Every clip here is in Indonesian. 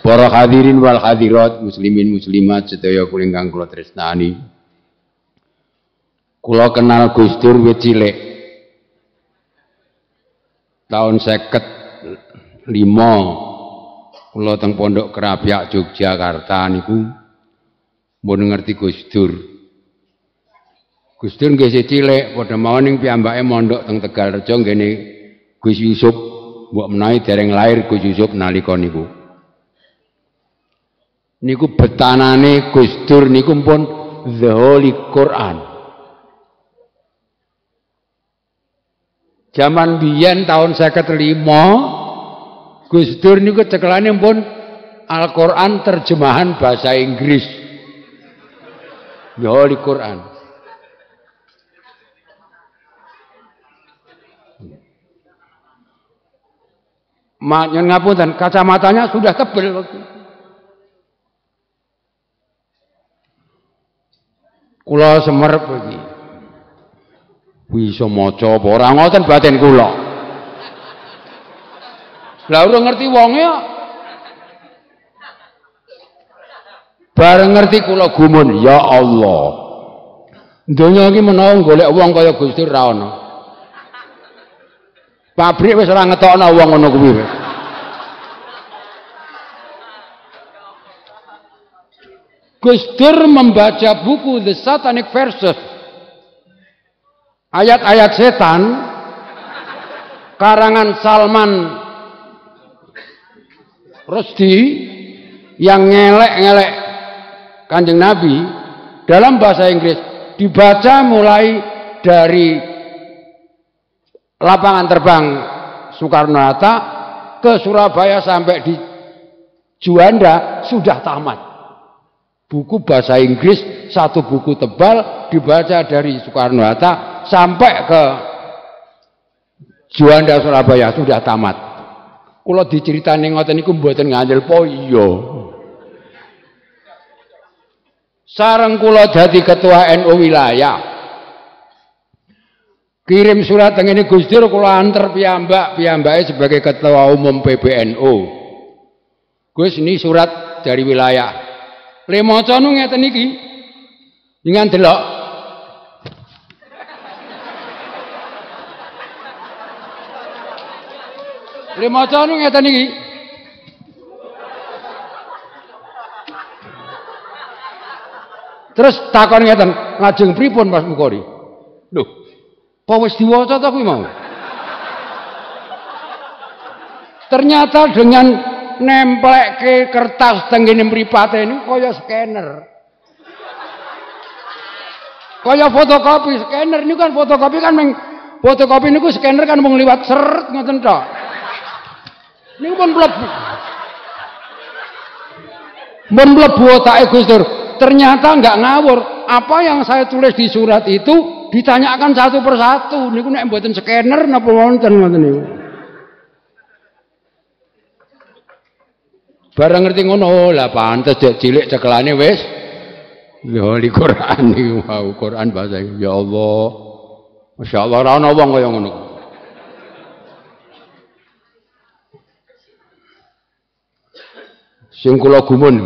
Para hadirin wal hadirat, muslimin muslimat sedaya kula ingkang kula tresnani. Kula kenal Gus Dur wit cilik. Tahun 55 kula teng Pondok Krapyak Yogyakarta niku mun ngerti Gus Dur. Gus Dur nggih isih cilik, padha mawon ning piyambake mondok teng Tegalrejo nggene Gus Yusuf, mbok menawi dereng lair Gus Yusuf nalika niku. Niku betanane Gus Dur niku pun The Holy Quran. Zaman biyen tahun 55 Gus Dur niku cekelane pun Al-Qur'an terjemahan bahasa Inggris. The Holy Quran. Maknya ngapunten, kacamatanya sudah tebel waktu. Kula semerep iki. Bisa maca apa ora ngoten batin kula. Lah ora ngerti wonge kok. Bareng ngerti kula gumun, ya Allah. Donya iki menawa golek wong kaya Gus Dur ra ono. Pabrik wis ora ngetokno wong ngono kuwi wis. Gus Dur membaca buku The Satanic Verses. Ayat-ayat setan karangan Salman Rushdie yang ngelek-ngelek Kanjeng Nabi dalam bahasa Inggris dibaca mulai dari lapangan terbang Soekarno-Hatta ke Surabaya sampai di Juanda sudah tamat. Buku bahasa Inggris satu buku tebal dibaca dari Soekarno-Hatta sampai ke Juanda Surabaya sudah tamat. Kula diceritani ngoten niku mboten ngandel po iya. Sareng kula dadi ketua NU wilayah. Kirim surat tengene Gus Dur kula anter piyambake sebagai ketua umum PBNU. Gus ini surat dari wilayah. Le maca nu ngeten iki. Dengan delok. Le maca nu ngeten iki. Terus takon ngeten, ngajeng pripun Mas Mukori? Lho, apa wis diwaca ta kuwi mau? Ternyata dengan nempelke kertas tenggene mripate niku kaya scanner. Kaya fotokopi, scanner niku kan fotokopi kan fotokopi niku scanner kan mung liwat seret ngoten tok. Niku pun mlebu. Mun mlebu otake Gus Dur. Ternyata enggak ngawur. Apa yang saya tulis di surat itu ditanyakan satu persatu. Niku nek mboten scanner napa wonten ngoten niku. Bareng ngerti ngono, lah pantes dek cilik cekelane wis ya di Quran niku wow, Quran bahasa Inggris. Ya Allah. Masyaallah ora ana wong kaya ngono. Sing kula gumun.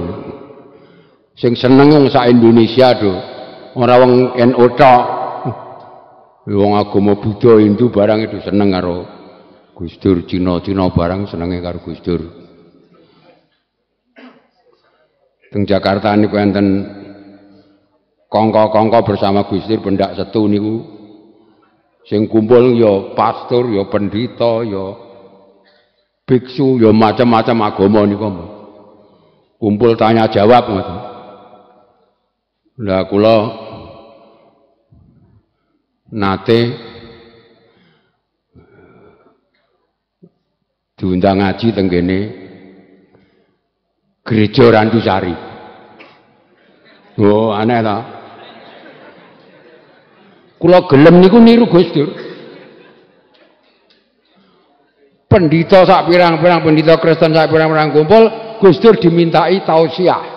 Sing seneng wong sak Indonesia do. Ora wong NU tok. Wong agama Buddha, Hindu barang itu seneng karo Gus Dur, Cina barang senenge karo Gus Dur. Teng Jakarta niku enten kongko-kongko bersama Gus Dur pendak setu niku. Sing kumpul ya pastor, ya pendeta, ya biksu, ya macam-macam agama niku. Kumpul tanya jawab ngoten. Lah kula nate diundang ngaji teng kene Gereja Randusari. Oh, aneh ta? Kula gelem niku niru Gus Dur. Pendhita sak pirang-pirang pendhita Kristen sak pirang-pirang kumpul, Gus Dur dimintai tausiah.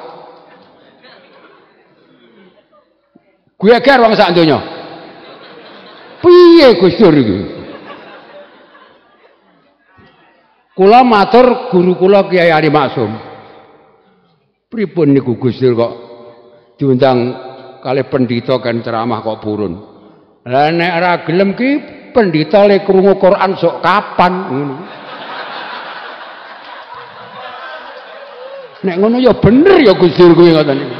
Geger wong sak donya. Piye Gus Dur iki? Kula matur guru kula Kiai Ali Maksum. Pripun niku Gus Dur kok diundang kalih pendhita kan ceramah kok purun. Lah nek ora gelem ki pendhita le krungu Quran sok kapan ngono. Nek ngono ya bener ya Gus Dur kuwi ngoten niku.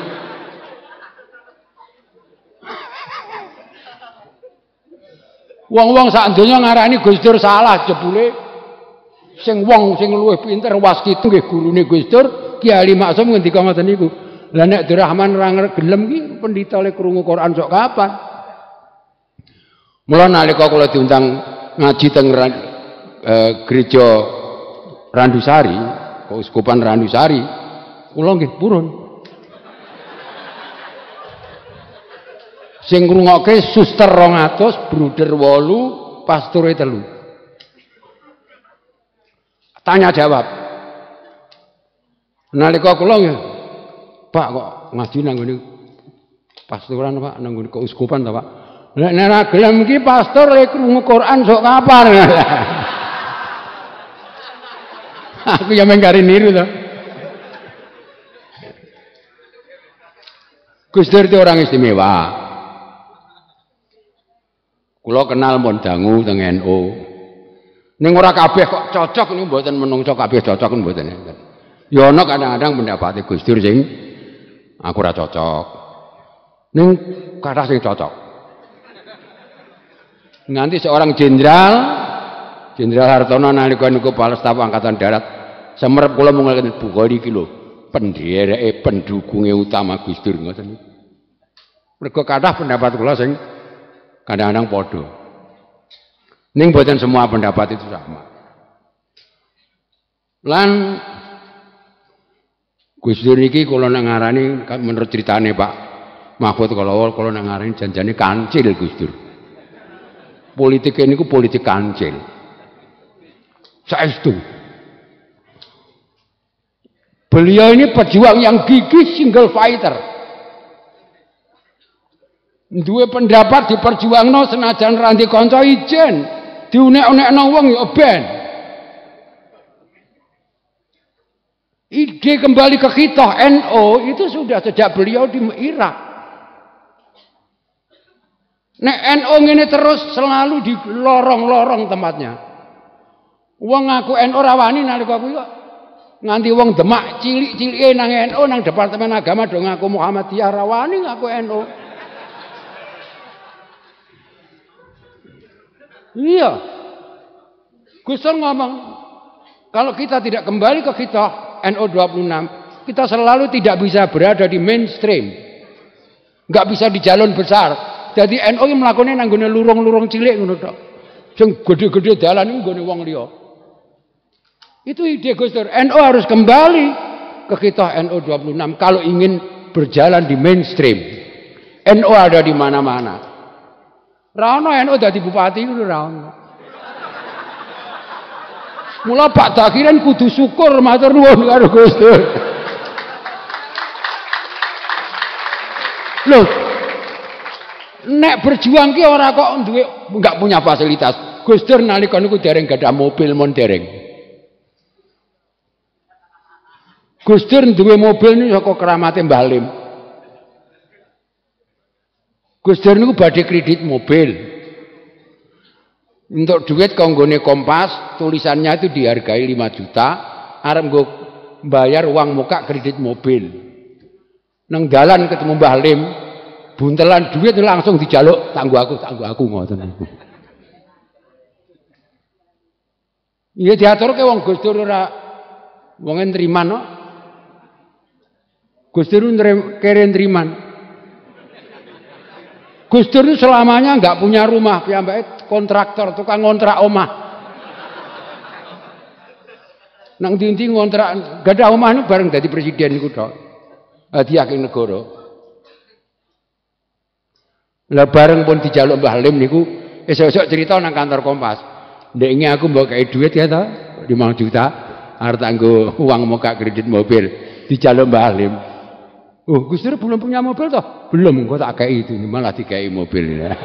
Wong-wong sak donya ngarani Gus Dur salah jebule sing wong sing luwih pinter waskitu nggih gurune Gus Dur Ki Ali Maksum ngendika ngoten niku. Lah nek Abdurrahman ora gelem ki pendhita le krungu Quran sok kapan? Mula nalika kula diundang ngaji teng gereja Randusari, Keuskupan Randusari, kula nggih purun. Sing ngrungokke suster 200, bruder 8, pastore 3. Tanya jawab. Nalika kula nggih, Pak kok ngaji nang ngene pastoran Pak, nang ngene keuskupan ta Pak. Nek ora gelem iki pastor le krungu Quran sok kapan. Aku ya mengkari niru to. Gus Dur itu orang istimewa. Kula kenal mon dangu teng NU. Ning ora kabeh kok cocok niku mboten menungso kabeh cocok mboten. Ya ana kadang-kadang pendapate Gus Dur sing aku ora cocok. Ning kathah sing cocok. Nanti seorang jenderal Hartono nalika niku Kepala Staf Angkatan Darat semerep kula mung ngeten Bukhari iki lho pendereke pendukunge utama Gus Dur ngoten niku. Mergo kathah pendapat kula sing kadang-kadang padha. Ning mboten semua pendapat itu sama. Lan Gus Dur niki kula nang ngarani menurut ceritane Pak Mahfud kula nang ngarani janjane kancil Gus Dur. Politik niku politik kancil. Saestu. Beliau ini pejuang yang gigih, single fighter. Duwe pendapat diperjuangno senajan ranti kanca ijen, diunek-unekno wong ya ben. Ide kembali ke kita NU itu sudah sejak beliau di Irak. Nek NU ngene terus selalu di lorong-lorong tempatnya. Wong ngaku NU rawani nalika kuwi kok nganti wong Demak cilik-cilike nang NU nang Departemen Agama do ngaku Muhammadiyah rawani ngaku NU. Iya. Gus Dur ngomong kalau kita tidak kembali ke kita NU 26, kita selalu tidak bisa berada di mainstream. Enggak bisa di jalur besar. Jadi NU yang melakukannya nanggone lurung-lurung cilik ngono tok. Sing gede-gede dalan iku nggone wong liya. Itu ide Gus Dur. NU harus kembali ke kita NU 26 kalau ingin berjalan di mainstream. NU ada di mana-mana. Ra ono NU dadi bupati ngono ra ono. Mula Pak Dakiran kudu syukur matur nuwun karo Gus Dur. Loh, nek berjuang ki ora kok duwe enggak punya fasilitas. Gus Dur nalika niku dereng gadah mobil mon dereng. Gus Dur duwe mobil niku saka keramate Mbah Lim. Gus Dur niku badhe kredit mobil. Untuk duit kanggone Kompas, tulisannya itu dihargai 5 juta, arep nggo bayar uang muka kredit mobil. Nang dalan ketemu Mbah Lim, buntelan duit langsung dijaluk tangguh aku ngoten niku. Iya diaturke wong Gus Dur ora wong nriman kok. Gus Dur kere nriman. Gus Dur itu selamanya enggak punya rumah, piyambake kontraktor, tukang ngontrak omah. Nang ndi-ndi ngontrak, gadah omah niku bareng dadi presiden niku tok. Hadiah ing negara. Lah bareng pun dijaluk Mbah Lim niku esuk-esuk cerita nang kantor Kompas. Ndek iki aku mbok kei duit ya ta, 5 juta arep nggo uang muka kredit mobil. Dijaluk Mbah Lim. Oh, Gus Dur belum punya mobil toh? Belum, kok tak kei itu, malah dikei mobil. Ya.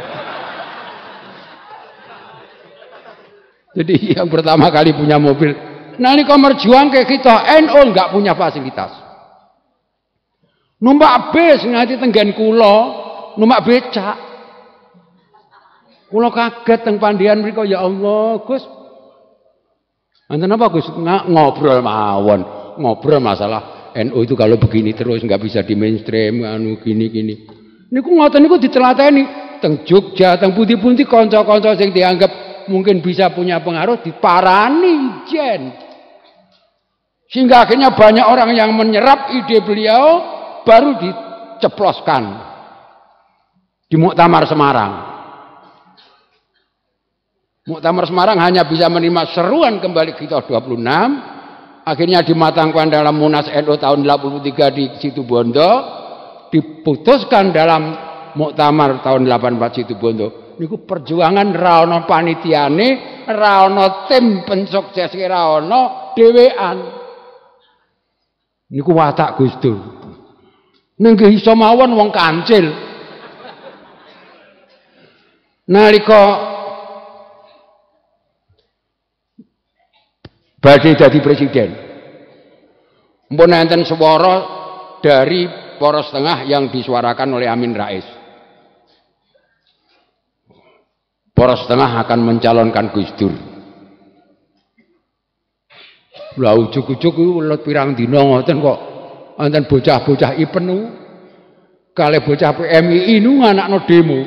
Jadi yang pertama kali punya mobil. Nalika merjuang ke kita NU enggak punya fasilitas. Numpak bis nganti tenggen kula, numpak becak. Kula kaget teng pandian mriku, ya Allah, Gus. Enten apa Gus? Ngobrol mawon, ngobrol masalah NU itu kalau begini terus nggak bisa di mainstream anu gini. Niku ngoten niku ditelateni teng Jogja, teng pundi-pundi kanca-kanca sing dianggap mungkin bisa punya pengaruh diparani jen. Sehingga akhirnya banyak orang yang menyerap ide beliau baru diceploskan di Muktamar Semarang. Muktamar Semarang hanya bisa menerima seruan kembali kita 26, akhirnya dimatangkan dalam Munas NU tahun 83 di Situbondo, diputuskan dalam Muktamar tahun 84 Situbondo. Niku perjuangan ra ono panitiane, ra ono tim pensukses, ra ono dhewean. Niku watak Gus Dur. Ning iso mawon wong kancil. Nalika badhe dadi presiden. Mpun enten swara dari Poros Tengah yang disuarakan oleh Amin Rais. Poros Tengah akan mencalonkan Gus Dur. Lah ujug-ujug welut pirang dina ngoten kok enten bocah-bocah IPEN kalih bocah PMI nu nganakno demo.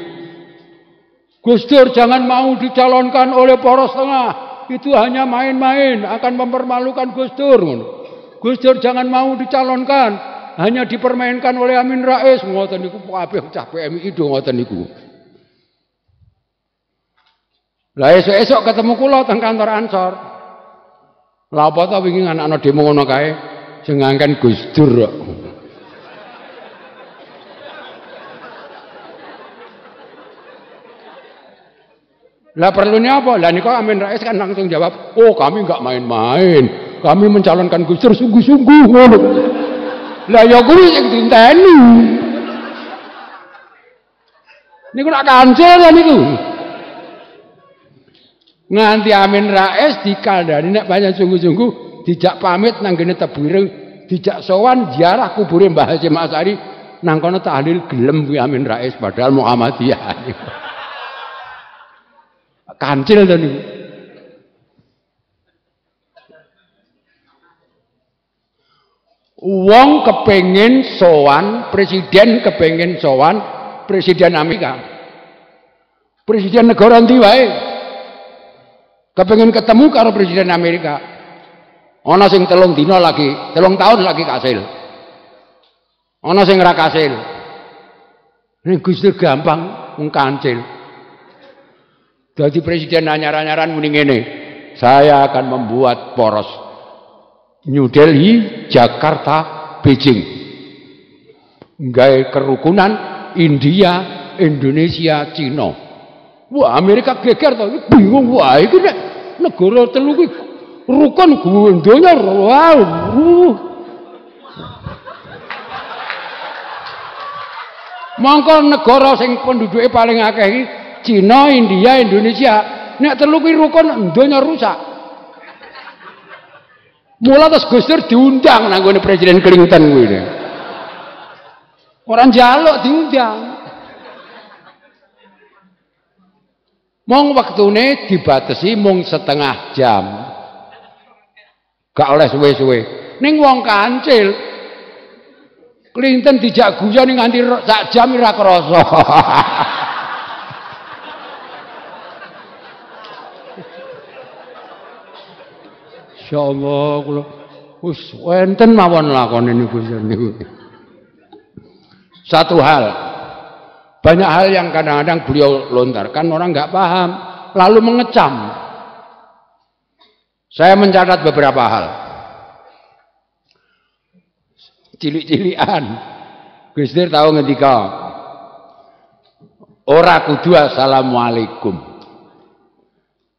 Gus Dur jangan mau dicalonkan oleh Poros Tengah. Itu hanya main-main, akan mempermalukan Gus Dur. Gus Dur jangan mau dicalonkan, hanya dipermainkan oleh Amin Rais. Ngoten niku kabeh bocah PMI do ngoten niku. Lah esuk-esuk ketemu kula teng kantor Ansor. Lah apa to wingi anakno demo ngono kae sing ngangken Gus Dur kok. Lah perlunya apa? Lah niku Amin Rais kan langsung jawab, "Oh, kami enggak main-main. Kami mencalonkan Gus Dur sungguh-sungguh." Ngono. Lah ya kuwi sing dinteni. Niku nak kancil ya niku. Nganti Amin Rais dikandani nek pancen sungguh-sungguh dijak pamit nang kene Tebireng, dijak sowan ziarah kubure Mbah Hasyim Asy'ari nang kono tahlil gelem kuwi Amin Rais padahal Muhammadiyah. Kancil to niku. Wong kepengin sowan, presiden kepengin sowan presiden Amerika. Presiden negara endi wae kepengin ketemu karo presiden Amerika. Ana sing 3 dina lagi, 3 tahun lagi kasil. Ana sing ora kasil. Ning Gus Dur gampang mung kancil. Jadi presiden anyar-anyaran muni ngene, saya akan membuat poros New Delhi, Jakarta, Beijing. Gawe kerukunan India, Indonesia, Cina. Wah, Amerika geger to, bingung wah iki nek negara telu iki rukun donya wow. Mongko negara sing penduduke paling akeh iki Cina, India, Indonesia. Nek telu kuwi rukun donya rusak. Mula terus Gus Dur diundang nang gone Presiden Clinton kuwi. Orang njaluk diundang. Mong waktune dibatasi mung setengah jam. Gak oleh suwe-suwe. Ning wong kancil Clinton dijak guyon nganti sak jam ora krasa. Insyaallah kula wis wonten mawon lakone niku. Satu hal, banyak hal yang kadang-kadang beliau lontarkan orang nggak paham, lalu mengecam. Saya mencatat beberapa hal. Cilik-cilikan, Gus Dur tahu ngendika, ora kudu assalamualaikum.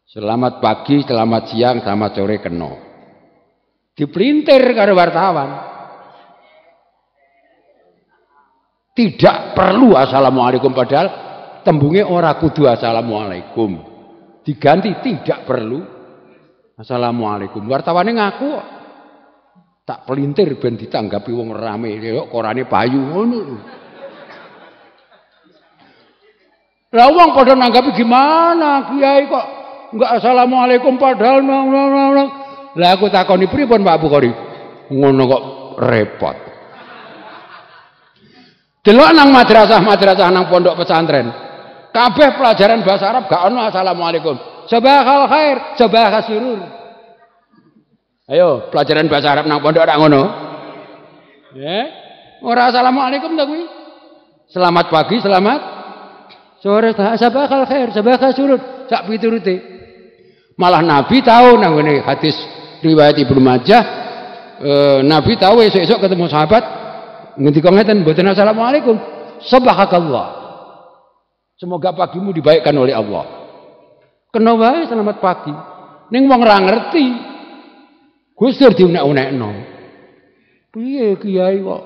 Selamat pagi, selamat siang, selamat sore kena. Dipelintir karo wartawan. Tidak perlu assalamualaikum padahal tembungnya ora kudu assalamualaikum. Diganti tidak perlu assalamualaikum. Wartawannya ngaku. Tak pelintir ben ditanggapi wong rame, kok korane payu ngono lho. Lah wong padha nanggapi gimana? Kiai kok enggak assalamualaikum padahal lah aku takoni pripun Pak Bukhari? Ngono kok repot. Delok nang madrasah nang pondok pesantren. Kabeh pelajaran bahasa Arab gak ono assalamualaikum. Sabahal khair, sabahal surur. Ayo, pelajaran bahasa Arab nang pondok ora ngono. Ya. Ora assalamualaikum ta kuwi. Selamat pagi, selamat sore, sabahal khair, sabahal surur. Sak piturute. Malah Nabi tahu nang ngene hadis riwayat Ibnu Majah, Nabi tahu esuk-esuk ketemu sahabat ngendika ngeten mboten assalamualaikum. Subhanakallah. Semoga pagimu dibaikkan oleh Allah. Kena wae selamat pagi. Ning wong ora ngerti. Gus Dur diunek-unekno. Piye kiai kok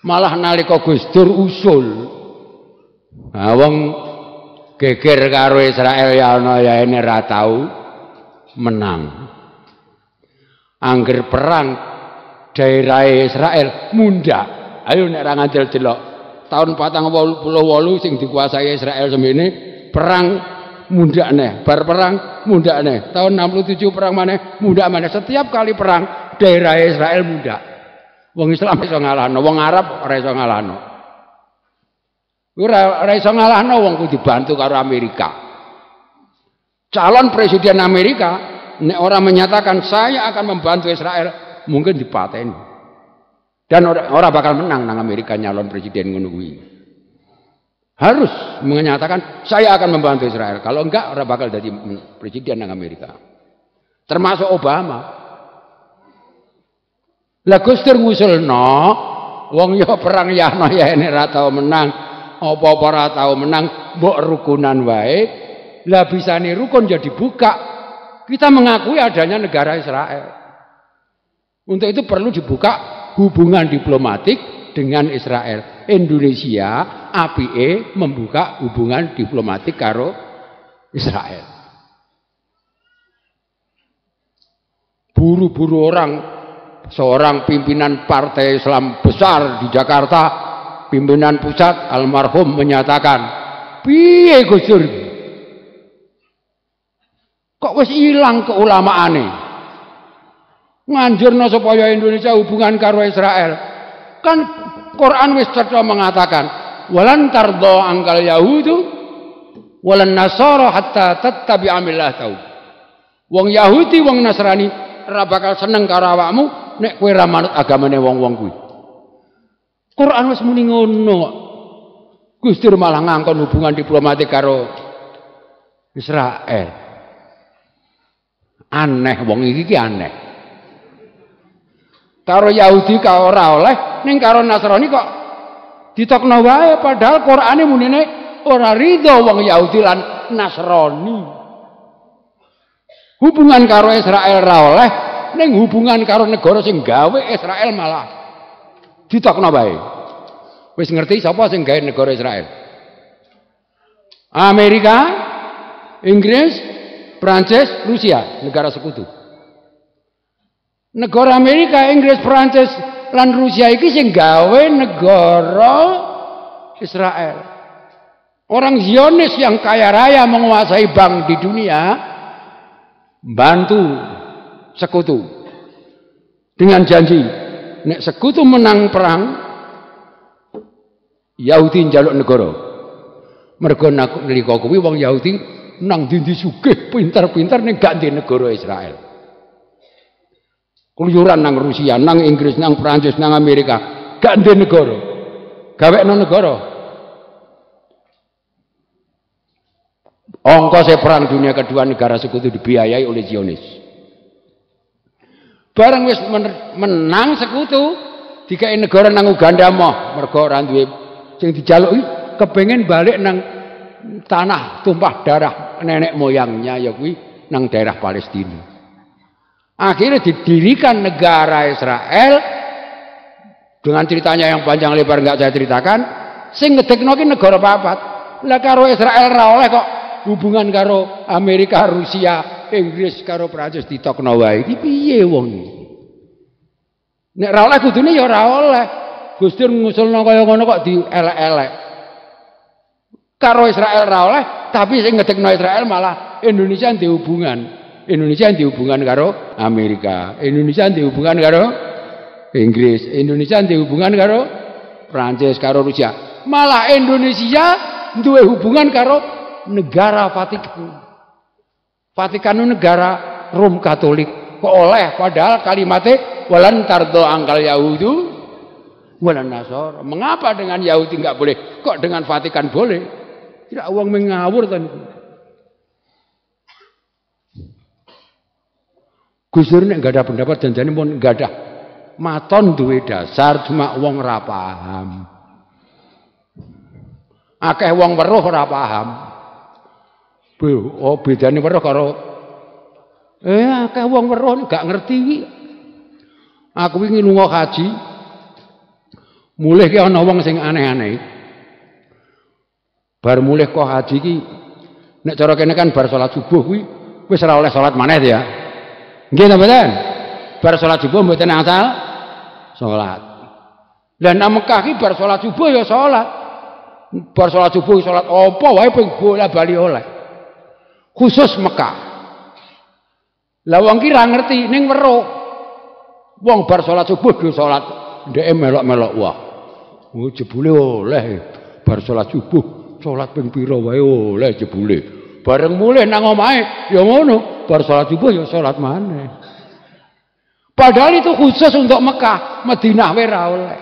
malah nalika Gus Dur usul. Nah wong geger karo Israel ya ana ya ini ra tau menang. Angger perang daerah Israel mundak. Ayo nek ra ngandel delok. Tahun 48 sing dikuasai Israel semene perang mundak neh, bar perang mundak neh. Tahun 67 perang maneh mundak maneh. Setiap kali perang daerah Israel mundak. Wong Islam iso ngalahno, wong Arab ora iso ngalahno. Ora iso ngalahno wong kudu dibantu karo Amerika. Calon presiden Amerika nek orang menyatakan saya akan membantu Israel, mungkin dipateni. Dan orang bakal menang nang Amerika nyalon presiden ngono kuwi. Harus menyatakan saya akan membantu Israel. Kalau enggak orang bakal jadi presiden nang Amerika. Termasuk Obama. Lah Gus Dur ngusulno wong yo perang yahno ya ini ra tau menang, apa-apa ra tau menang, mbok rukunan wae. Lah bisane rukun jadi buka. Kita mengakui adanya negara Israel. Untuk itu perlu dibuka hubungan diplomatik dengan Israel. Indonesia APE membuka hubungan diplomatik karo Israel. Buru-buru orang, seorang pimpinan partai Islam besar di Jakarta, pimpinan pusat almarhum menyatakan, piye Gus Dur? Kok wis ilang keulamaane? Nganjurno supaya Indonesia hubungan karo Israel. Kan Quran wis cetha mengatakan, "Walan tardha angkal yahudu walan nasara hatta tattabi'a millatahu." Wong Yahudi, wong Nasrani ora bakal seneng karo awakmu nek kowe ra manut agamane wong-wong kuwi. Quran wis muni ngono kok. Gus Dur malah ngangkon hubungan diplomatik karo Israel. Aneh wong iki aneh. Karo Yahudi karo ora oleh, ning karo Nasrani kok ditokno wae padahal Qur'ane munine ora ridho wong Yahudi lan Nasrani. Hubungan karo Israel ra oleh, ning hubungan karo negara sing gawe Israel malah ditokno wae. Wis ngerti sapa sing gawe negara Israel? Amerika, Inggris, Prancis, Rusia, negara sekutu. Negara Amerika, Inggris, Prancis, lan Rusia iki sing gawe negara Israel. Orang Zionis yang kaya raya menguasai bank di dunia bantu sekutu dengan janji nek sekutu menang perang Yahudi njaluk negara. Mergo nalika kuwi wong Yahudi nang ndi sugih pinter-pinter ning gak ndek negara Israel. Keluyuran nang Rusia, nang Inggris, nang Prancis, nang Amerika, gak ndek negara. Gawekno negara. Ongkos perang dunia kedua negara sekutu dibiayai oleh Zionis. Bareng wis menang sekutu, dikai negara nang Uganda moh, mergo ora duwe sing dijaluki kepengin balik nang tanah tumpah darah nenek moyangnya ya kuwi nang daerah Palestina. Akhirnya didirikan negara Israel dengan ceritanya yang panjang lebar nggak saya ceritakan. Sing ngedekno ki negara papat. Lah karo Israel ra oleh kok hubungan karo Amerika, Rusia, Inggris karo Prancis ditokno wae. Iki piye wong iki? Nek ora oleh kudune ya ora oleh. Gus Dur ngusulno kaya ngono kok dielek-elek. Karo Israel ora oleh, tapi sing ngedekno Israel malah Indonesia ndek hubungan. Indonesia ndek hubungan karo Amerika. Indonesia ndek hubungan karo Inggris. Indonesia ndek hubungan karo Prancis, karo Rusia. Malah Indonesia duwe hubungan karo negara Vatikan. Vatikan itu negara Rom Katolik. Kok oleh padahal kalimatnya walan tardo angkal Yahudu walan Nasor. Mengapa dengan Yahudi enggak boleh? Kok dengan Vatikan boleh? Tidak uang mengawur kan. Gus Dur nek enggak ada pendapat janjane pun enggak ada. Maton duwe dasar cuma wong ora paham. Akeh wong weruh ora paham. Oh bedane weruh karo akeh wong weruh gak ngerti iki. Aku wingi lunga haji. Mulih ki ana wong sing aneh-aneh. Bar mulih kok haji ki nek cara kene kan bar salat subuh kuwi wis ora oleh salat maneh ya. Nggih ta mboten? Bar salat subuh mboten asal salat. Lah nang Mekah ki bar salat subuh ya salat. Bar salat subuh salat apa wae ping bola-bali oleh. Khusus Mekah. Lah wong ki ra ngerti ning weruh. Wong bar salat subuh do salat ndeke melok-melok wah. Oh jebule oleh bar salat subuh salat ping pira wae oleh jebule. Bareng mulih nang omahe ya ngono, bar salat subuh ya salat maneh. Padahal itu khusus untuk Mekah, Madinah wae ora oleh.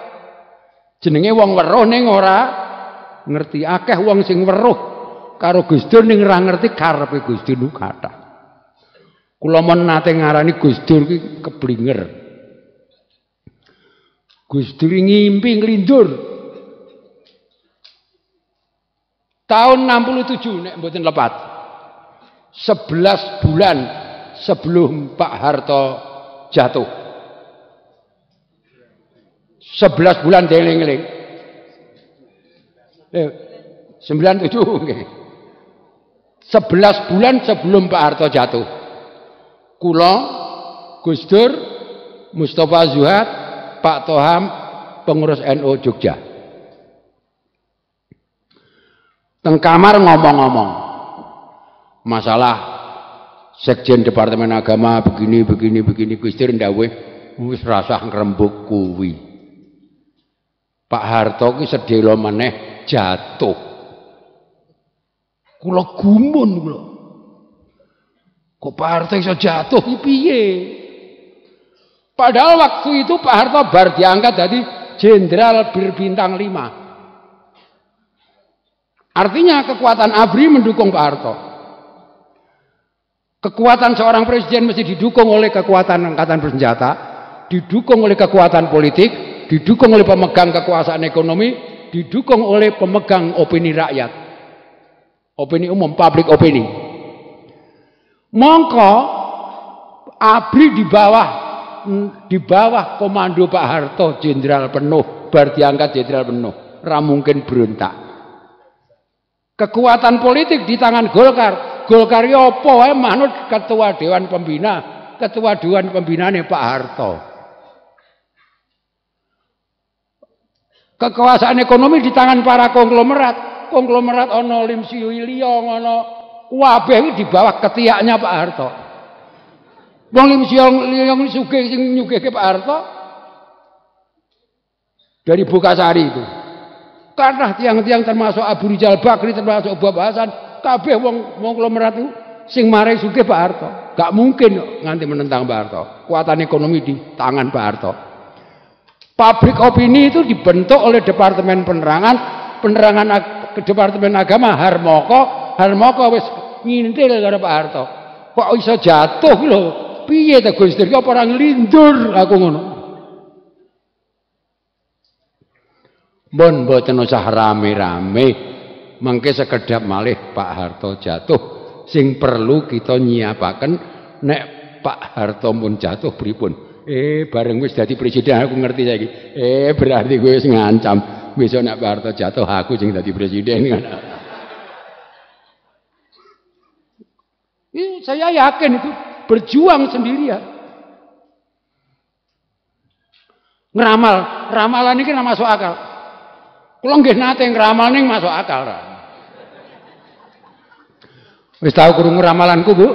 Jenenge wong weruh ning ora ngerti. Akeh wong sing weruh karo Gus Dur ning ora ngerti karepe Gus Dur kathah. Kula men nate ngarani Gus Dur ki keblinger. Gus Dur ngimpi nglindur. Tahun 67 nek mboten lepat. 11 bulan sebelum Pak Harto jatuh. 11 bulan dieling-eling. 97 nggih. 11 bulan sebelum Pak Harto jatuh. Kula, Gus Dur, Mustafa Zuhad, Pak Toham, pengurus NU Jogja. Teng kamar ngomong-ngomong. Masalah Sekjen Departemen Agama begini Gus Dur ndawuh wis rasah ngrembug kuwi. Pak Harto ki sedhela meneh jatuh. Kula gumun kula. Kok Pak Harto iso jatuh iki piye? Padahal waktu itu Pak Harto bar diangkat jadi jenderal berbintang 5. Artinya kekuatan ABRI mendukung Pak Harto. Kekuatan seorang presiden mesti didukung oleh kekuatan angkatan bersenjata, didukung oleh kekuatan politik, didukung oleh pemegang kekuasaan ekonomi, didukung oleh pemegang opini rakyat. Opini umum, public opini. Mongko ABRI di bawah komando Pak Harto jenderal penuh, bar diangkat jenderal penuh, ra mungkin berontak. Kekuatan politik di tangan Golkar. Golkar ya apa wae manut ketua dewan pembina, ketua dewan pembinane Pak Harto. Kekuasaan ekonomi di tangan para konglomerat. Konglomerat ana Lim Siu Liong, ana kabeh di bawah ketiaknya Pak Harto. Wong Lim Siu Liong sugih sing nyugihke Pak Harto dari Bukasari itu. Karena tiang-tiang termasuk Abu Rizal Bakri, termasuk Bob Hasan, kabeh wong konglomerat itu sing marai sugih Pak Harto. Gak mungkin nganti menentang Pak Harto. Kekuatan ekonomi di tangan Pak Harto. Public opini itu dibentuk oleh Departemen Penerangan Departemen Agama Harmoko wis ngintil karo Pak Harto. Kok iso jatuh lho? Piye ta Gus Dur apa ora nglindur aku ngono. Mbon mboten usah rame-rame. Mangke sekedap malih Pak Harto jatuh. Sing perlu kita nyiapaken nek Pak Harto pun jatuh pripun. Bareng wis dadi presiden aku ngerti saiki. Berarti gue wis ngancam besok nek Pak Harto jatuh aku sing dadi presiden kan. Saya yakin itu berjuang sendirian. Ngeramal, ramalan iki ora masuk akal. Kula nggih nate ngeramal ning masuk akal. Wis tau krungu ramalanku, Bu?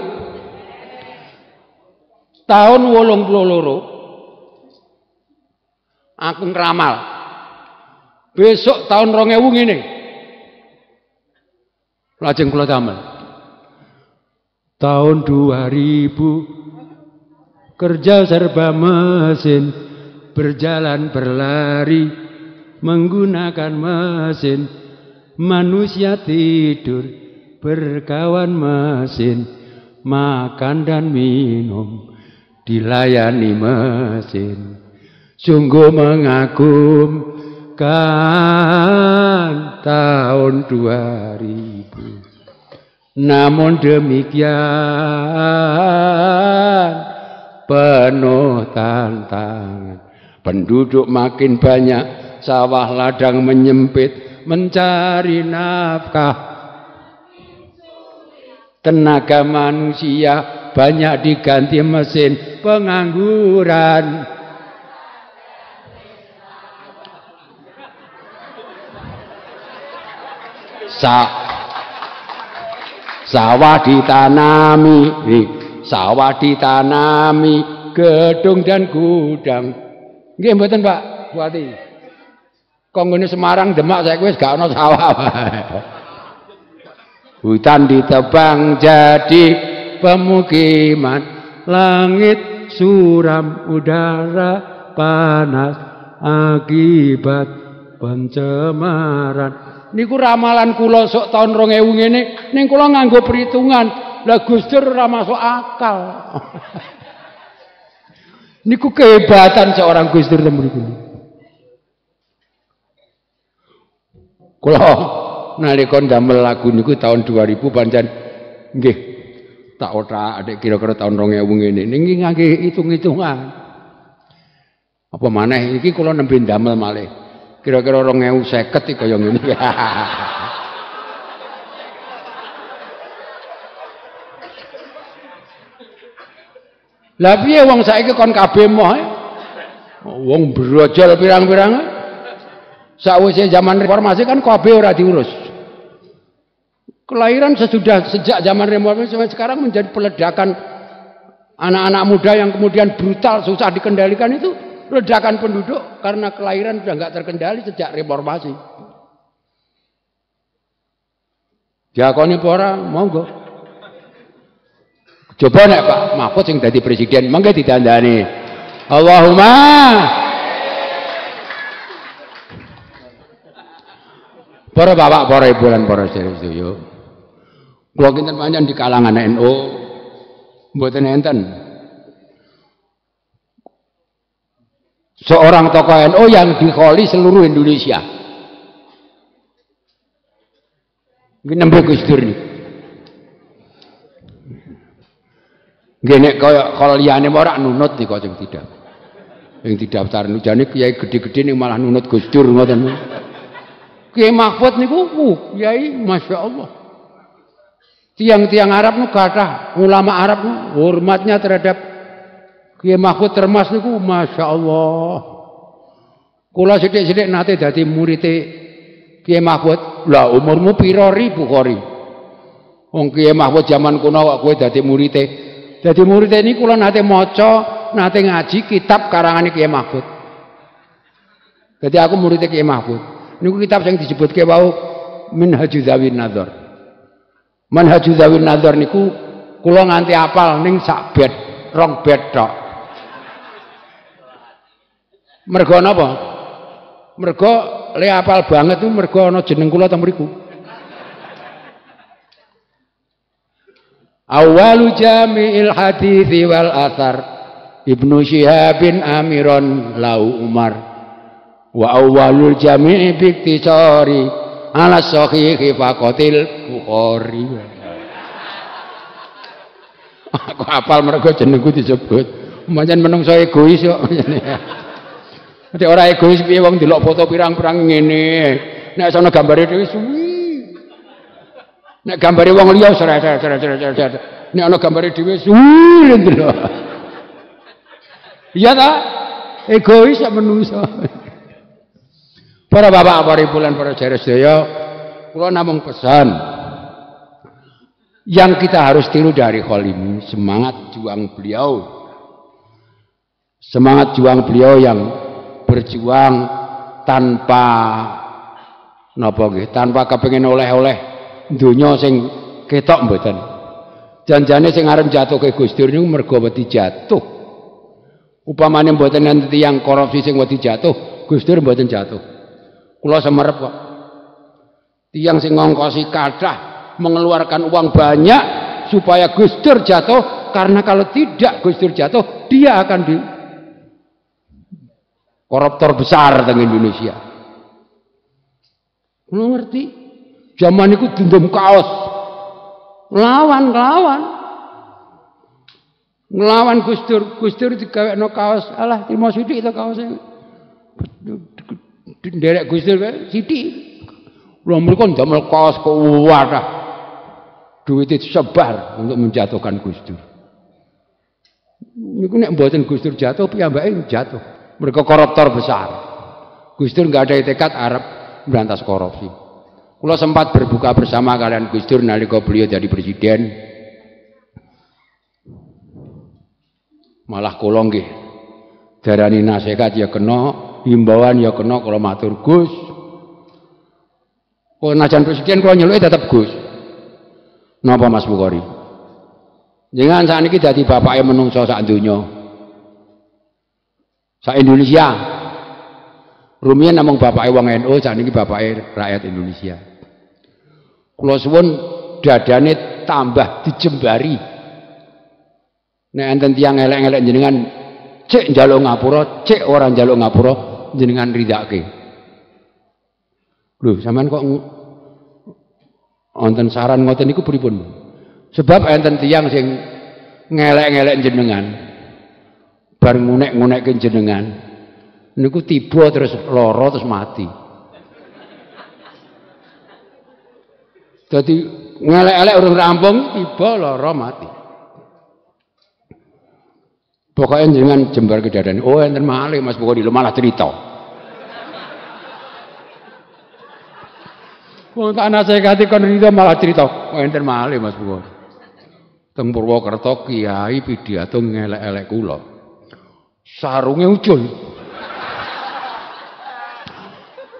Tahun 82 aku ngeramal. Besok tahun 2000 ngene. Lajeng kula damel. Tahun 2000 kerja serba mesin, berjalan berlari menggunakan mesin, manusia tidur berkawan mesin, makan dan minum dilayani mesin. Sungguh mengagumkan tahun 2000. Namun demikian penuh tantangan. Penduduk makin banyak, sawah ladang menyempit, mencari nafkah. Tenaga manusia banyak diganti mesin, pengangguran. Sawah ditanami, gedung dan gudang. Nggih mboten Pak Bupati. Konggone Semarang Demak saiki wis gak ana sawah. Hutan ditebang jadi pemukiman, langit suram, udara panas akibat pencemaran. Niku ramalan kula sok tahun 2000 ngene, ning kula nganggo perhitungan. Lah Gus Dur ora masuk akal. Niku kehebatan seorang Gus Dur mriku. Kula nalika ndamel lagu niku tahun 2000 pancen nggih tak otak adik kira-kira tahun 2000 ngene. Niki ngangge hitung-hitungan. Apa maneh iki kula nembe ndamel malih. Kira-kira 2050 iki kaya ngene. Lah piye wong saiki kon kabeh moh. Wong brojol pirang-pirang. Sakwise zaman reformasi kan kabeh ora diurus. Kelahiran sejak zaman reformasi sampai sekarang menjadi peledakan anak-anak muda yang kemudian brutal, susah dikendalikan itu ledakan penduduk karena kelahiran sudah nggak terkendali sejak reformasi. Diakoni apa ora? Monggo. Coba nek Pak Mahfud sing dadi presiden mangke ditandani. Allahumma. Para bapak, para ibu lan para sedherek, kula kinten pancen di kalangan NU mboten enten seorang tokoh NU yang dikholi seluruh Indonesia. Nggih nembe Gus Dur niku. Nggih nek kaya kala liyane ora nunut niku sing tidak. Yang didaftar jane kiai gede-gede ning malah nunut Gus Dur ngoten. Kiai Mahfud niku kiai masyaallah. Tiang-tiang Arab niku kathah, ulama Arab hormatnya terhadap Kiai Mahfud Termas niku masyaallah. Kula sithik-sithik nate dadi murid Kiai Mahfud. Lah umurmu pira ribu kori? Wong Kiai Mahfud zaman kuno kok kowe dadi murid. Dadi murid ini kula nate maca, nate ngaji kitab karangane Kiai Mahfud. Jadi aku murid Kiai Mahfud. Niku kitab sing disebutke wau Minhajuz Zawin Nadhar. Manhajuz Zawin Nadhar niku kula nganti apal ning sak bed, rong bed tok. Mergo napa? Mergo le apal banget tuh mergo ana jeneng kula teng mriku. Awalu jami'il hadithi wal athar Ibnu Syihabin amiron lau Umar wa awalul jami'i biktisari ala sahihi faqatil Bukhari. Aku hafal mergo jenengku disebut. Pancen menungso egois kok. Nek ora egois piye wong ndelok foto pirang-pirang ngene. Nek sono gambare dhewe suwi. Nek gambare wong liya seret. Nek ana gambare dhewe suwi ndelok. Iya ta? Egois sak menungso. Para bapak, para ibu lan para jare sedaya, kula namung pesan yang kita harus tiru dari Khalim, semangat juang beliau. Semangat juang beliau yang berjuang tanpa napa nggih, tanpa kepengin oleh-oleh donya sing ketok mboten. Janjane sing arep jatuhke Gus Dur niku mergo wedi jatuh. Upamane mboten enten tiyang korupsi sing wedi jatuh, Gus Dur mboten jatuh. Kula semerep kok. Tiyang sing ngongkosi kathah mengeluarkan uang banyak supaya Gus Dur jatuh, karena kalau tidak Gus Dur jatuh, dia akan di koruptor besar teng Indonesia. Lu ngerti? Zaman itu dendam kaos. Nglawan Gus Dur. Gus Dur digawekno kaos. Alah, trimo sithik to kaose. Nderek Gus Dur sithik. Lha mriku ndamel kaos kuwatah. Duit disebar untuk menjatuhkan Gus Dur. Niku nek mboten Gus Dur jatuh, piyambake jatuh. Mereka koruptor besar. Gus Dur nggak ada tekad Arab berantas korupsi. Kula sempat berbuka bersama kalian Gus Dur nalika beliau jadi presiden. Malah kula nggih darani nasihat ya kena, himbauan ya kena, kula matur Gus. Kok najan presiden kula nyeluki tetep Gus. Napa Mas Bukhari? Jangan sakniki dadi bapake menungso sak donya. Sak Indonesia. Rumiyin namung bapake wong NU, sakniki bapake rakyat Indonesia. Kula suwun dadane tambah dijembari. Nek enten tiyang elek-elek jenengan cek njaluk ngapura, cek ora njaluk ngapura, jenengan ridake. Lho, sampean kok wonten saran ngoten niku pripun? Sebab enten tiyang sing ngelek-ngelek jenengan. Bar ngunek-ngunekke jenengan. Niku tiba terus lara terus mati. Jadi ngelek-elek urung rampung tiba lara mati. Pokoknya jenengan jembar kedadane. Oh enten malih Mas Bukhari lho malah cerita. Wong tak nasihati kon cerita malah cerita. Oh enten malih Mas Bukhari. Teng Purwokerto kiai pidato ngelek-elek kula. Sarunge ucul.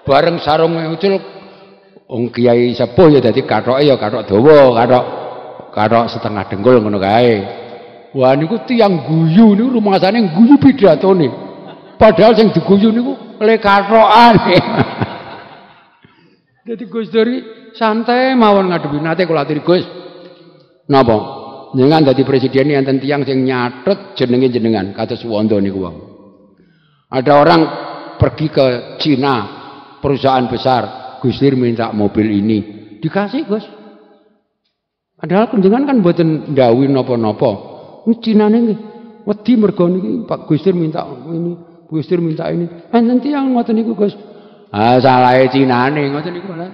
Bareng sarunge ucul wong kiai sepuh ya dadi kathoke ya kathok dawa, kathok setengah dengkul ngono kae. Wah niku tiyang guyu niku rumasane guyu pidatone. Padahal sing diguyu niku le kathokane. Dadi Gus Dur santai mawon ngadepi nate kula aturi Gus. Napa? Jenengan dadi presiden enten tiyang sing nyatet jenenge jenengan kados Wanda niku wong. Ada orang pergi ke Cina, perusahaan besar, Gus Dur minta mobil ini, dikasih Gus. Padahal jenengan kan mboten ndhawuhi napa-napa. Cinane nggih wedi mergo niki Pak Gus Dur minta ini, Gus Dur minta ini. Enten tiyang ngoten niku Gus. Ah salahe Cinane ngoten niku malah.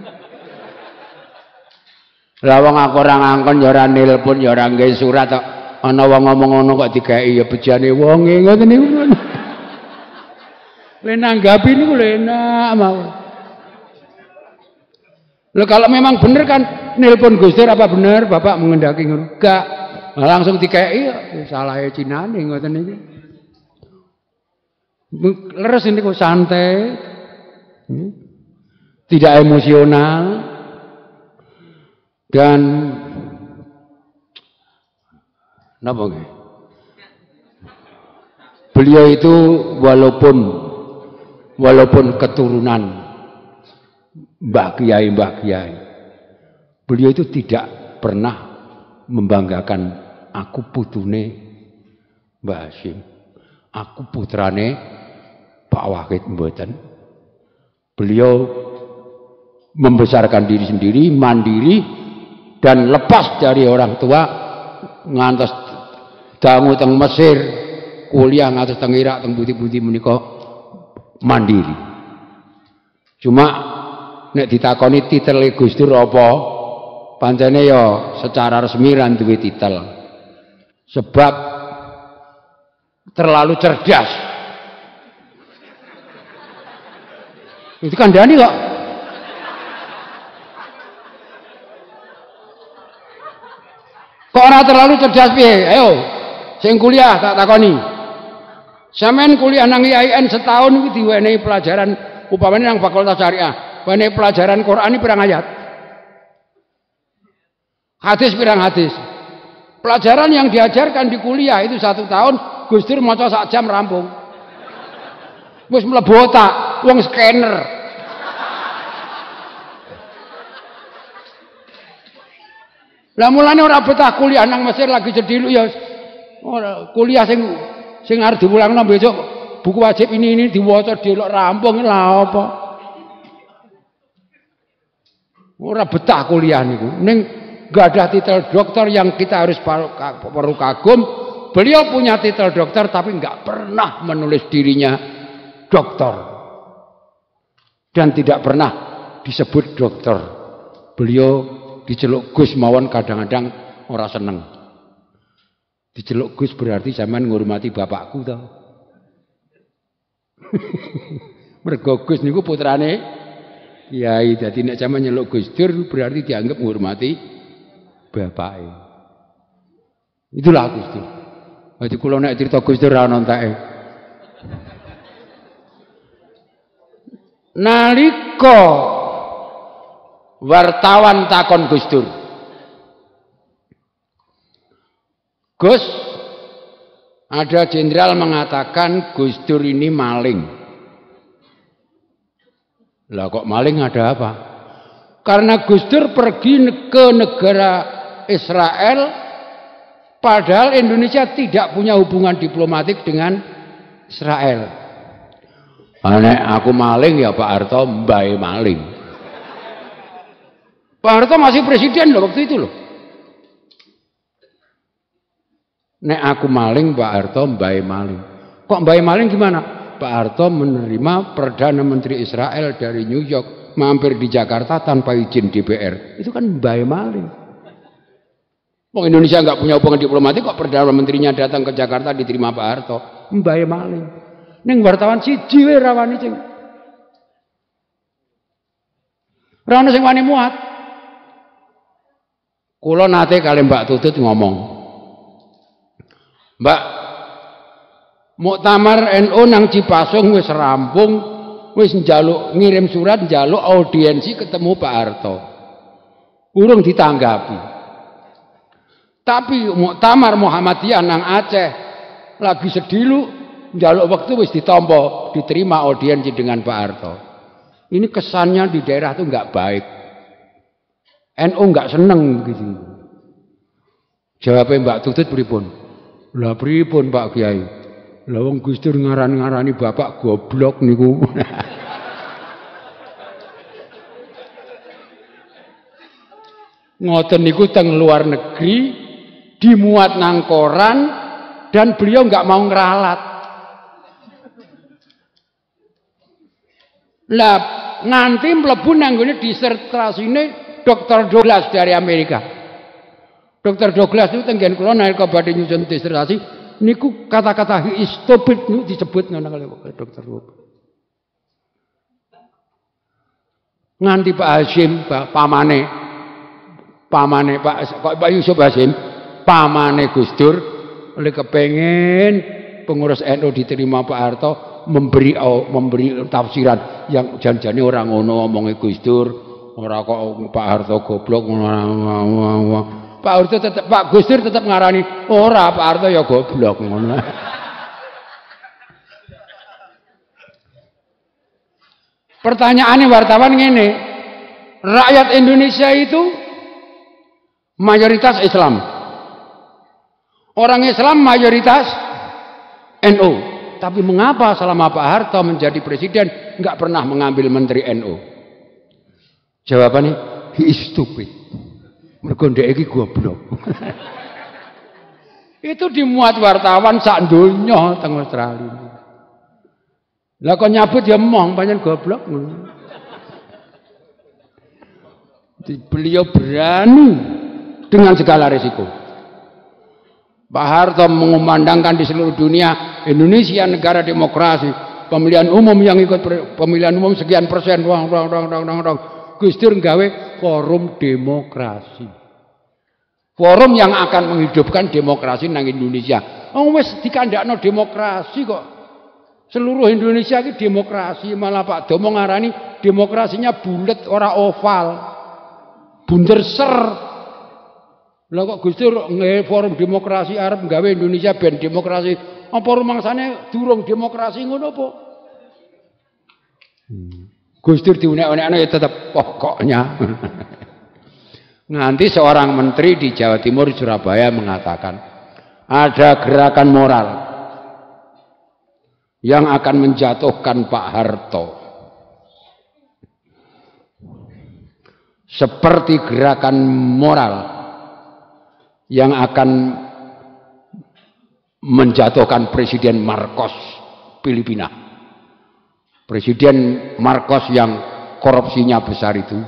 Lah wong aku ora ngangkon ya ora nelpon ya ora nggawe surat kok ana wong ngomong ngono kok digawe ya bejane wonge ngoten niku. Le nanggapi niku lho enak mawon. Lho kalau memang bener kan nelpon Gus Dur apa bener Bapak mengendaki ngono? Enggak. Langsung digawe ya salahe Cinane ngoten niku. Leres niku santai. Tidak emosional. Dan napa nggih? Beliau itu walaupun keturunan Mbah Kiai, beliau itu tidak pernah membanggakan aku putune Mbah Hasyim, aku putrane Pak Wahid mboten. Beliau membesarkan diri sendiri, mandiri dan lepas dari orang tua, ngantos dangu teng Mesir, kuliah ngantos teng Irak, teng budi-budi menika mandiri. Cuma nek ditakoni titel Gus Dur apa, pancene ya secara resmi ra duwe titel. Sebab terlalu cerdas. Itu kandhani kok. Kok ora terlalu cerdas piye? Ayo, sing kuliah tak takoni. Sampeyan kuliah nang IAIN setahun iki diwenehi pelajaran upamane nang Fakultas Syariah, wenehi pelajaran Quran pirang ayat? Hadis pirang hadis? Pelajaran yang diajarkan di kuliah itu 1 tahun, Gus Dur maca sak jam rampung. Wis mlebu otak, wong scanner. Lah mulane ora betah kuliah nang Mesir lagi cedhiluk ya. Ora kuliah sing arep diwulangno besok buku wajib ini diwaca delok rampung lah apa. Ora betah kuliah niku. Ning gak ada titel dokter yang kita harus perlu kagum. Beliau punya titel dokter tapi nggak pernah menulis dirinya dokter. Dan tidak pernah disebut dokter. Beliau diceluk Gus mawon kadang-kadang ora seneng. Diceluk Gus berarti sampean ngurmati bapakku to. Mergo Gus niku putrane kiai, dadi nek sampean nyeluk Gus Dur berarti dianggap ngurmati bapake. Itulah Gus Dur. Dadi kula nek crita Gus Dur ora ono enteke. Nalika wartawan takon Gus Dur, Gus, ada jenderal mengatakan Gus Dur ini maling. Lah kok maling ada apa? Karena Gus Dur pergi ke negara Israel, padahal Indonesia tidak punya hubungan diplomatik dengan Israel. Nek aku maling ya Pak Harto mbae maling. Pak Harto masih presiden loh waktu itu loh. Nek aku maling Pak Harto mbae maling. Kok mbae maling gimana? Pak Harto menerima Perdana Menteri Israel dari New York mampir di Jakarta tanpa izin DPR. Itu kan mbae maling. Wong Indonesia nggak punya hubungan diplomatik kok Perdana Menterinya datang ke Jakarta diterima Pak Harto. Mbae maling. Ning wartawan siji wae rawani sing. Ra ono sing wani muat. Kula nate kali Mbak Tutut ngomong, Mbak, muktamar NU nang Cipasung wis rampung, wis njaluk ngirim surat njaluk audiensi ketemu Pak Harto. Urung ditanggapi. Tapi muktamar Muhammadiyah nang Aceh lagi sedilu njaluk waktu wis ditampa, diterima audiensi dengan Pak Harto. Ini kesannya di daerah itu enggak baik. NU enggak seneng gitu. Jawabnya Mbak Tutut pripun? Lah pripun Pak Kiai? Lah wong Gus Dur ngaran-ngarani bapak goblok niku. Ngoten niku teng luar negeri dimuat nang koran dan beliau enggak mau ngeralat. Lah nanti mlebu nang ngene disertasine Dr. Douglas dari Amerika. Dr. Douglas itu tenggen kula nalika badhe nyusun disertasi niku kata-kata he is stupid niku disebut ngono kali Dr. Douglas. Nganti Pak Hasyim pamane Pak Yusuf Hasyim pamane Gus Dur oleh kepengen pengurus NU diterima Pak Harto memberi tafsiran yang janjane ora ngono omonge Gus Dur. Ora kok Pak Harto goblok. Pak Harto tetep Pak Gus Dur tetep ngarani ora Pak Harto ya goblok ngono. Pertanyaannya wartawan ngene, rakyat Indonesia itu mayoritas Islam. Orang Islam mayoritas NU. Tapi mengapa selama Pak Harto menjadi presiden nggak pernah mengambil menteri NU? Jawabannya, he is stupid. Mergo ndek iki goblok. Itu dimuat wartawan sak donya teng Australia. Lah kok nyabut ya mong pancen goblok. Beliau berani dengan segala risiko. Pak Harto mengumandangkan di seluruh dunia Indonesia negara demokrasi. pemilihan umum yang ikut pemilihan umum sekian persen, Gus Dur nggawe forum demokrasi. Forum yang akan menghidupkan demokrasi nang Indonesia. Wis dikandakno demokrasi kok. Seluruh Indonesia ini demokrasi, malah Pak Domo ngarani demokrasinya bulat ora oval. Bunder ser. Lah kok Gus Dur forum demokrasi arep nggawe Indonesia ben demokrasi. Apa rumangsane durung demokrasi ngono apa? Gus Dur diunek-unekno ya tetap pokoknya. Nanti seorang menteri di Jawa Timur Surabaya mengatakan ada gerakan moral yang akan menjatuhkan Pak Harto. Seperti gerakan moral yang akan menjatuhkan Presiden Marcos Filipina. Presiden Marcos yang korupsinya besar itu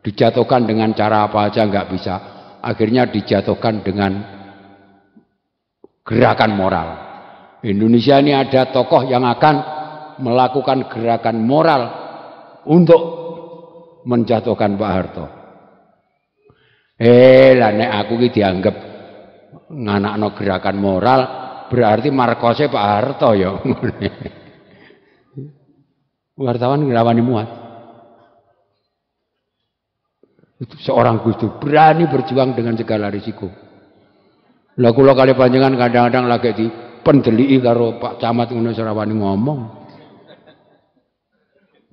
dijatuhkan dengan cara apa aja nggak bisa. Akhirnya dijatuhkan dengan gerakan moral. Indonesia ini ada tokoh yang akan melakukan gerakan moral untuk menjatuhkan Pak Harto. Lah nek aku ki dianggap nganakno gerakan moral berarti Marcosnya Pak Harto ya. Wartawan ngerawani muat. Itu seorang Gus Dur berani berjuang dengan segala risiko. Lah kula kali panjenengan kadang-kadang lagi dipendeliki karo Pak Camat ngono serawani ngomong.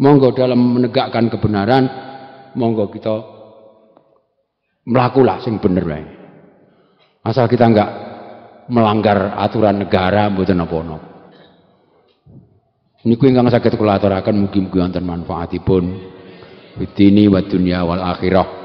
Monggo dalam menegakkan kebenaran, monggo kita mlakulah sing bener wae. Asal kita enggak melanggar aturan negara mboten napa-napa. Niku ingkang saged kula aturaken mugi-mugi wonten manfaatipun fid dini wad dunya wal akhirah.